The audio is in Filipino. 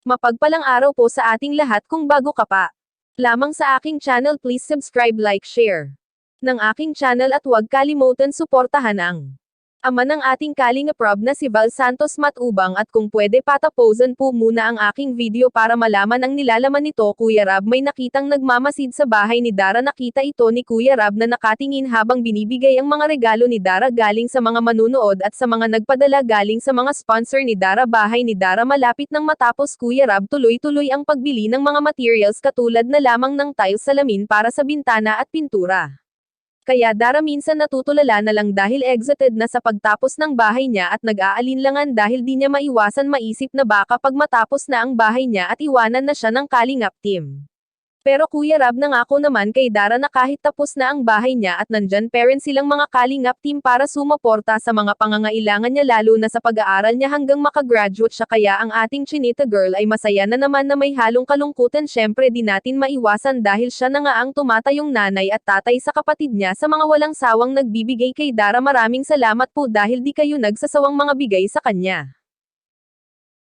Mapagpalang araw po sa ating lahat. Kung bago ka pa lamang sa aking channel, please subscribe, like, share ng aking channel at huwag kalimutan suportahan ang ama ng ating Kalingap Rob na si Val Santos Matubang, at kung pwede pataposan po muna ang aking video para malaman ang nilalaman nito. Kuya Rob, may nakitang nagmamasid sa bahay ni Dara. Nakita ito ni Kuya Rob na nakatingin habang binibigay ang mga regalo ni Dara galing sa mga manunood at sa mga nagpadala galing sa mga sponsor ni Dara. Bahay ni Dara malapit nang matapos, Kuya Rob, tuloy-tuloy ang pagbili ng mga materials katulad na lamang ng tiles, salamin para sa bintana at pintura. Kaya Dara minsan natutulala na lang dahil exited na sa pagtapos ng bahay niya at nag-aalinlangan dahil di niya maiwasan maisip na baka pag matapos na ang bahay niya at iwanan na siya ng Kalingap team. Pero Kuya Rob, nangako naman kay Dara na kahit tapos na ang bahay niya at nandyan pa rin silang mga Kalingap team para sumuporta sa mga pangangailangan niya, lalo na sa pag-aaral niya hanggang makagraduate siya. Kaya ang ating Chinita girl ay masaya na naman na may halong kalungkutan. Syempre di natin maiwasan dahil siya na nga ang tumatayong nanay at tatay sa kapatid niya sa mga walang sawang nagbibigay kay Dara. Maraming salamat po dahil di kayo nagsasawang mga bigay sa kanya.